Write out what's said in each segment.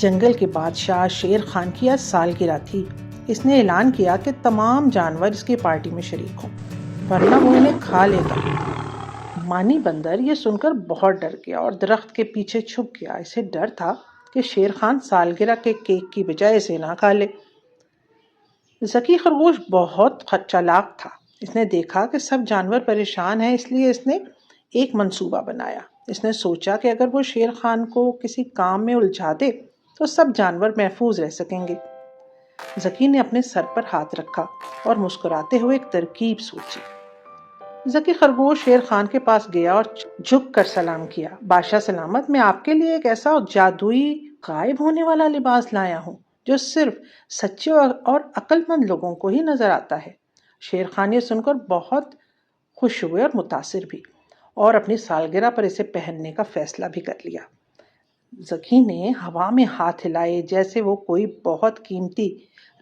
جنگل کے بادشاہ شیر خان کی آج سالگرہ تھی۔ اس نے اعلان کیا کہ تمام جانور اس کی پارٹی میں شریک ہوں ورنہ وہ انہیں کھا لے گا۔ مانی بندر یہ سن کر بہت ڈر گیا اور درخت کے پیچھے چھپ گیا۔ اسے ڈر تھا کہ شیر خان سالگرہ کے کیک کی بجائے اسے نہ کھا لے۔ ذکی خرگوش بہت چالاک تھا۔ اس نے دیکھا کہ سب جانور پریشان ہیں، اس لیے اس نے ایک منصوبہ بنایا۔ اس نے سوچا کہ اگر وہ شیر خان کو کسی کام میں الجھا دے تو سب جانور محفوظ رہ سکیں گے۔ ذکی نے اپنے سر پر ہاتھ رکھا اور مسکراتے ہوئے ایک ترکیب سوچی۔ ذکی خرگوش شیر خان کے پاس گیا اور جھک کر سلام کیا۔ بادشاہ سلامت، میں آپ کے لیے ایک ایسا جادوئی غائب ہونے والا لباس لایا ہوں جو صرف سچے اور عقل مند لوگوں کو ہی نظر آتا ہے۔ شیر خان یہ سن کر بہت خوش ہوئے اور متاثر بھی، اور اپنی سالگرہ پر اسے پہننے کا فیصلہ بھی کر لیا۔ ذکی نے ہوا میں ہاتھ ہلائے جیسے وہ کوئی بہت قیمتی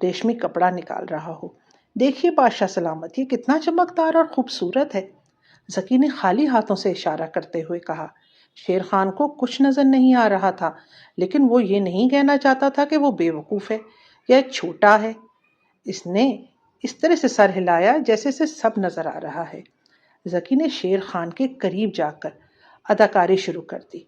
ریشمی کپڑا نکال رہا ہو۔ دیکھیے بادشاہ سلامت، یہ کتنا چمکدار اور خوبصورت ہے۔ ذکی نے خالی ہاتھوں سے اشارہ کرتے ہوئے کہا۔ شیر خان کو کچھ نظر نہیں آ رہا تھا، لیکن وہ یہ نہیں کہنا چاہتا تھا کہ وہ بے وقوف ہے یا چھوٹا ہے۔ اس نے اس طرح سے سر ہلایا جیسے اسے سب نظر آ رہا ہے۔ ذکی نے شیر خان کے قریب جا کر اداکاری شروع کر دی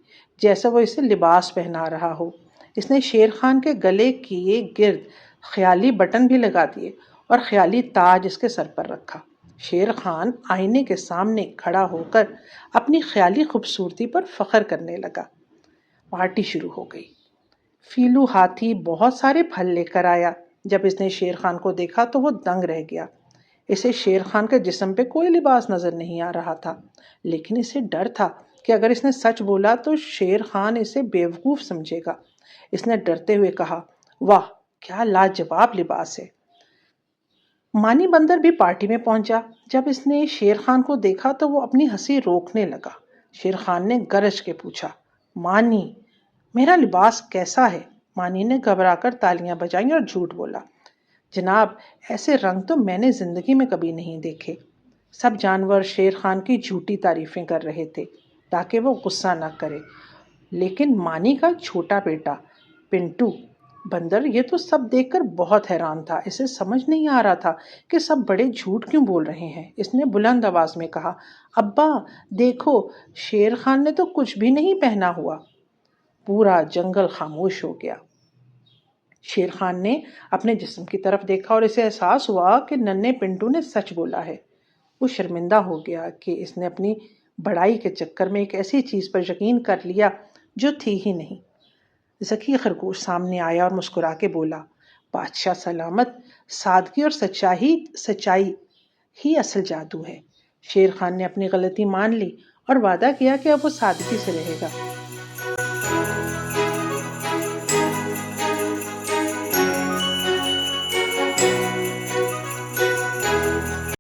جیسے وہ اسے لباس پہنا رہا ہو۔ اس نے شیر خان کے گلے کے گرد خیالی بٹن بھی لگا دیے اور خیالی تاج اس کے سر پر رکھا۔ شیر خان آئینے کے سامنے کھڑا ہو کر اپنی خیالی خوبصورتی پر فخر کرنے لگا۔ پارٹی شروع ہو گئی۔ فیلو ہاتھی بہت سارے پھل لے کر آیا۔ جب اس نے شیر خان کو دیکھا تو وہ دنگ رہ گیا۔ اسے شیر خان کے جسم پہ کوئی لباس نظر نہیں آ رہا تھا، لیکن اسے ڈر تھا کہ اگر اس نے سچ بولا تو شیر خان اسے بیوقوف سمجھے گا۔ اس نے ڈرتے ہوئے کہا، واہ کیا لاجواب لباس ہے۔ مانی بندر بھی پارٹی میں پہنچا۔ جب اس نے شیر خان کو دیکھا تو وہ اپنی ہنسی روکنے لگا۔ شیر خان نے گرج کے پوچھا، مانی میرا لباس کیسا ہے؟ مانی نے گھبرا کر تالیاں بجائیں اور جھوٹ بولا، جناب ایسے رنگ تو میں نے زندگی میں کبھی نہیں دیکھے۔ سب جانور شیر خان کی جھوٹی تعریفیں کر رہے تھے تاکہ وہ غصہ نہ کرے، لیکن مانی کا چھوٹا بیٹا پنٹو بندر یہ تو سب دیکھ کر بہت حیران تھا۔ اسے سمجھ نہیں آ رہا تھا کہ سب بڑے جھوٹ کیوں بول رہے ہیں۔ اس نے بلند آواز میں کہا، ابا دیکھو شیر خان نے تو کچھ بھی نہیں پہنا ہوا۔ پورا جنگل خاموش ہو گیا۔ شیر خان نے اپنے جسم کی طرف دیکھا اور اسے احساس ہوا کہ ننھے پنٹو نے سچ بولا ہے۔ وہ شرمندہ ہو گیا کہ اس نے اپنی بڑائی کے چکر میں ایک ایسی چیز پر یقین کر لیا جو تھی ہی نہیں۔ ذکی خرگوش سامنے آیا اور مسکرا کے بولا، بادشاہ سلامت، سادگی اور سچائی ہی اصل جادو ہے۔ شیر خان نے اپنی غلطی مان لی اور وعدہ کیا کہ اب وہ سادگی سے رہے گا۔